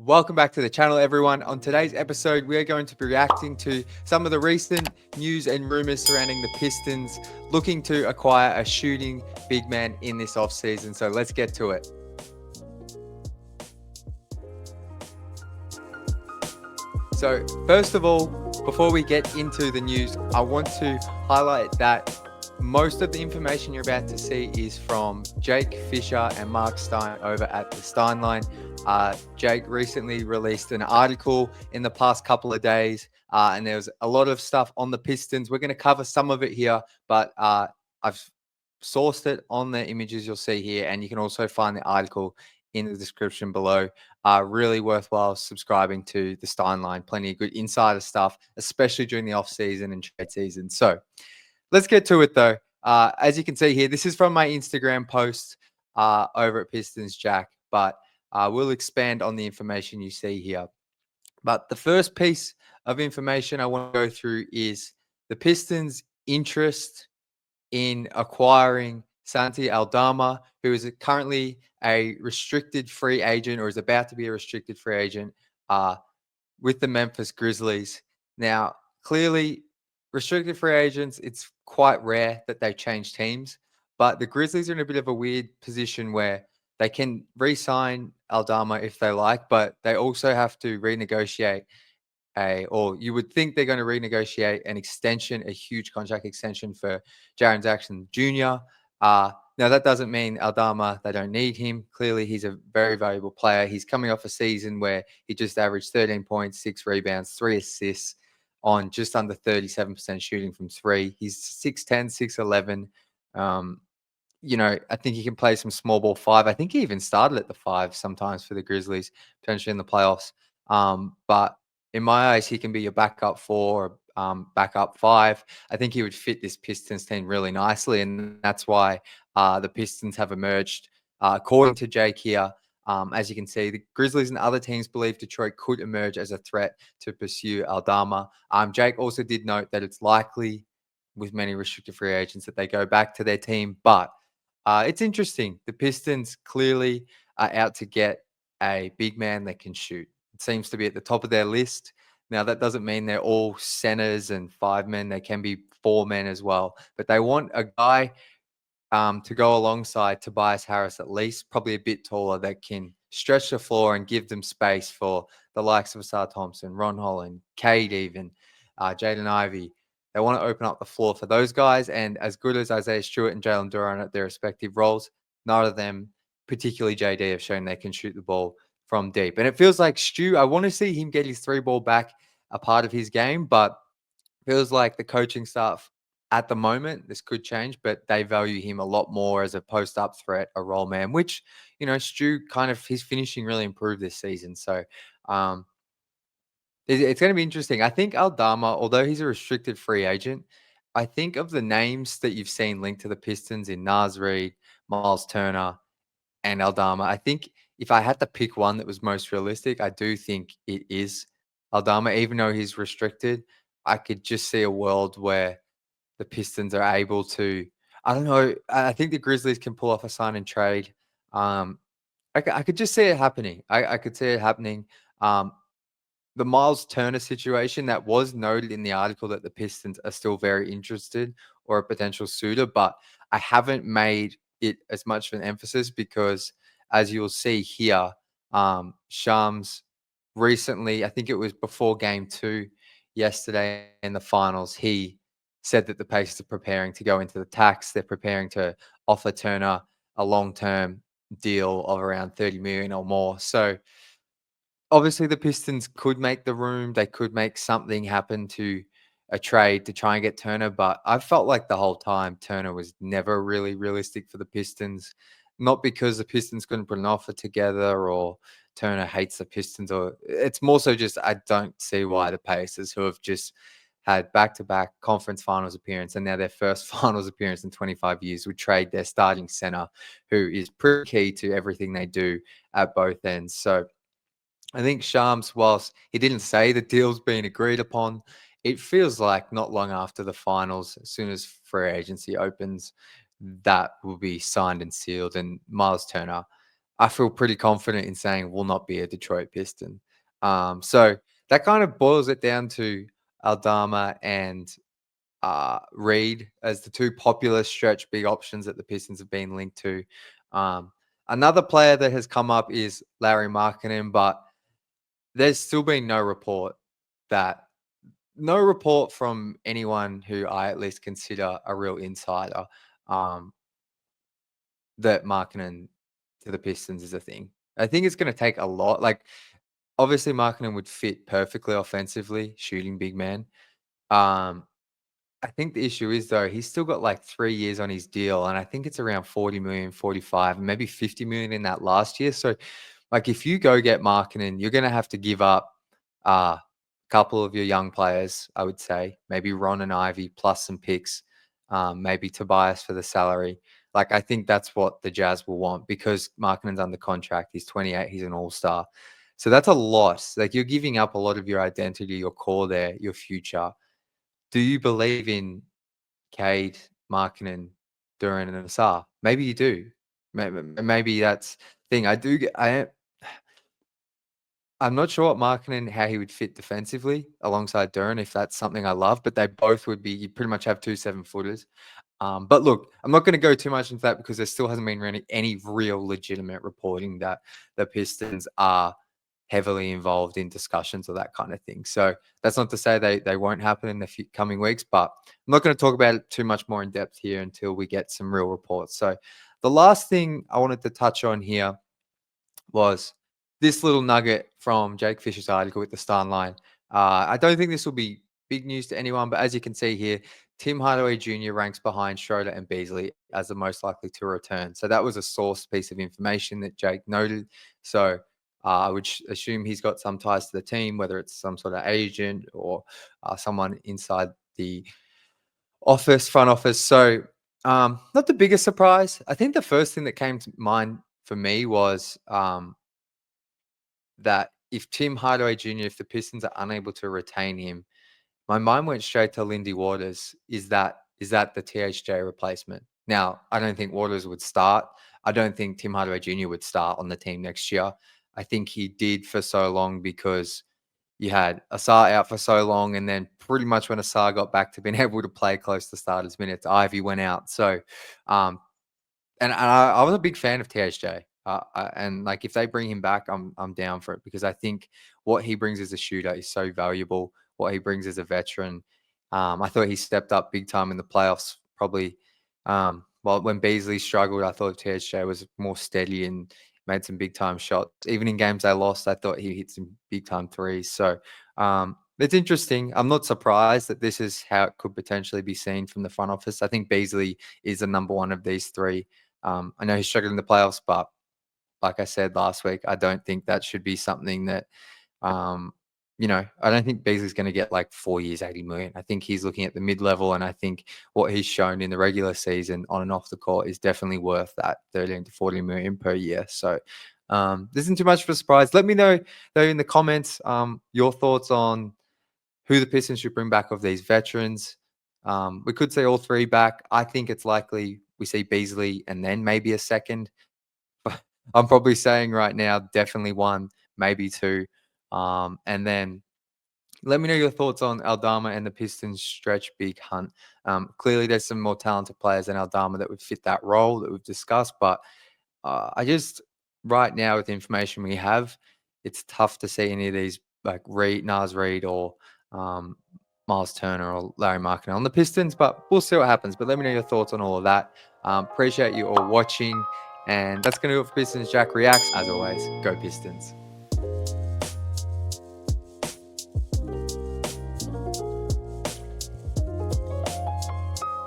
Welcome back to the channel, everyone. On today's episode, we are going to be reacting to some of the recent news and rumors surrounding the Pistons looking to acquire a shooting big man in this offseason. So let's get to it. So first of all, before we get into the news, I want to highlight that most of the information you're about to see is from Jake Fischer and Mark Stein over at the Stein Line. Jake recently released an article in the past couple of days, and there was a lot of stuff on the Pistons. We're going to cover some of it here, but I've sourced it on the images you'll see here, and you can also find the article in the description below. Really worthwhile subscribing to the Stein Line. Plenty of good insider stuff, especially during the off season and trade season. So let's get to it though. As you can see here, this is from my Instagram post over at Pistons Jack, but we'll expand on the information you see here. But the first piece of information I want to go through is the Pistons' interest in acquiring Santi Aldama, who is currently a restricted free agent or is about to be a restricted free agent with the Memphis Grizzlies. Now, clearly, restricted free agents, it's quite rare that they change teams, but the Grizzlies are in a bit of a weird position where they can re-sign Aldama if they like, but they also have to renegotiate or you would think they're going to renegotiate an extension, a huge contract extension for Jaren Jackson Jr. Now, that doesn't mean Aldama, they don't need him. Clearly, he's a very valuable player. He's coming off a season where he just averaged 13 points, 6 rebounds, 3 assists on just under 37% shooting from three. He's 6'10", 6'11". I think he can play some small ball five. I think he even started at the five sometimes for the Grizzlies, potentially in the playoffs. But in my eyes, he can be your backup four or backup five. I think he would fit this Pistons team really nicely, and that's why the Pistons have emerged. According to Jake here, as you can see, the Grizzlies and other teams believe Detroit could emerge as a threat to pursue Aldama. Jake also did note that it's likely with many restricted free agents that they go back to their team, but it's interesting. The Pistons clearly are out to get a big man that can shoot. It seems to be at the top of their list. Now, that doesn't mean they're all centers and five men. They can be four men as well. But they want a guy to go alongside Tobias Harris, at least, probably a bit taller, that can stretch the floor and give them space for the likes of Asar Thompson, Ron Holland, Cade even, Jaden Ivey. They want to open up the floor for those guys. And as good as Isaiah Stewart and Jalen Duran at their respective roles, none of them, particularly JD, have shown they can shoot the ball from deep. And it feels like Stu, I want to see him get his three ball back a part of his game, but feels like the coaching staff at the moment, this could change, but they value him a lot more as a post-up threat, a role man, which, Stu kind of, his finishing really improved this season. So it's going to be interesting. I think Aldama, although he's a restricted free agent, I think of the names that you've seen linked to the Pistons in Naz Reid, Myles Turner, and Aldama, I think if I had to pick one that was most realistic, I do think it is Aldama, even though he's restricted. I could just see a world where the Pistons are able to, I don't know, I think the Grizzlies can pull off a sign and trade. I could just see it happening. I could see it happening. The Myles Turner situation that was noted in the article that the Pistons are still very interested or a potential suitor, but I haven't made it as much of an emphasis because, as you'll see here, Shams recently, I think it was before game 2 yesterday in the finals, he said that the Pacers are preparing to go into the tax. They're preparing to offer Turner a long-term deal of around 30 million or more. So obviously the Pistons could make the room. They could make something happen to a trade to try and get Turner, but I felt like the whole time Turner was never really realistic for the Pistons. Not because the Pistons couldn't put an offer together or Turner hates the Pistons, or it's more so just I don't see why the Pacers, who have just had back-to-back conference finals appearance and now their first finals appearance in 25 years, would trade their starting center, who is pretty key to everything they do at both ends. So I think Shams, whilst he didn't say the deal's been agreed upon, it feels like not long after the finals, as soon as free agency opens, that will be signed and sealed. And Myles Turner, I feel pretty confident in saying will not be a Detroit Piston. So that kind of boils it down to Aldama and Reed as the two popular stretch big options that the Pistons have been linked to. Um, Another player that has come up is Larry Markkinen, but there's still been that no report from anyone who I at least consider a real insider, um, that Markkinen to the Pistons is a thing. I think it's going to take a lot. Like, obviously, Markkinen would fit perfectly offensively, shooting big man. Um, I think the issue is though, he's still got like 3 years on his deal, and I think it's around 40 million, 45, maybe 50 million in that last year. So, like, if you go get Markkinen, you're gonna have to give up a couple of your young players, I would say, maybe Ron and Ivy plus some picks, maybe Tobias for the salary. Like, I think that's what the Jazz will want because Markkinen's under contract. He's 28. He's an all-star. So that's a lot. Like, you're giving up a lot of your identity, your core there, your future. Do you believe in Cade, Markkinen, Duran, and Asar? Maybe you do. Maybe that's the thing. I'm not sure what Markkinen, how he would fit defensively alongside Duran, if that's something I love, but they both would be, you pretty much have two 7-footers. But look, I'm not going to go too much into that because there still hasn't been any real legitimate reporting that the Pistons are heavily involved in discussions or that kind of thing. So that's not to say they won't happen in the coming weeks, but I'm not going to talk about it too much more in depth here until we get some real reports. So the last thing I wanted to touch on here was this little nugget from Jake Fischer's article with the Stein Line. I don't think this will be big news to anyone, but as you can see here, Tim Hardaway Jr. ranks behind Schroeder and Beasley as the most likely to return. So that was a source piece of information that Jake noted. So I would assume he's got some ties to the team, whether it's some sort of agent or someone inside the front office. So not the biggest surprise. I think the first thing that came to mind for me was that if Tim Hardaway Jr., if the Pistons are unable to retain him, my mind went straight to Lindy Waters. Is that the THJ replacement? Now, I don't think Waters would start. I don't think Tim Hardaway Jr. would start on the team next year. I think he did for so long because you had Asar out for so long, and then pretty much when Asar got back to being able to play close to starters minutes, Ivy went out. So um, and I was a big fan of THJ. And like if they bring him back, I'm down for it because I think what he brings as a shooter is so valuable. What he brings as a veteran, I thought he stepped up big time in the playoffs. Probably, well, when Beasley struggled, I thought THJ was more steady and made some big time shots. Even in games they lost, I thought he hit some big time threes. So it's interesting. I'm not surprised that this is how it could potentially be seen from the front office. I think Beasley is the number one of these three. I know he struggled in the playoffs, but like I said last week, I don't think that should be something that, um, I don't think Beasley's going to get like 4 years, 80 million. I think he's looking at the mid level, and I think what he's shown in the regular season on and off the court is definitely worth that 13 to 40 million per year. So this isn't too much of a surprise. Let me know though in the comments your thoughts on who the Pistons should bring back of these veterans. We could say all three back. I think it's likely we see Beasley and then maybe a second. I'm probably saying right now, definitely one, maybe two. And then let me know your thoughts on Aldama and the Pistons stretch big hunt. Clearly, there's some more talented players than Aldama that would fit that role that we've discussed. But I just, right now, with the information we have, it's tough to see any of these like Nas Reed or um, Myles Turner or Larry Markkinen on the Pistons. But we'll see what happens. But let me know your thoughts on all of that. Appreciate you all watching. And that's going to do it for Pistons Jack Reacts. As always, go Pistons.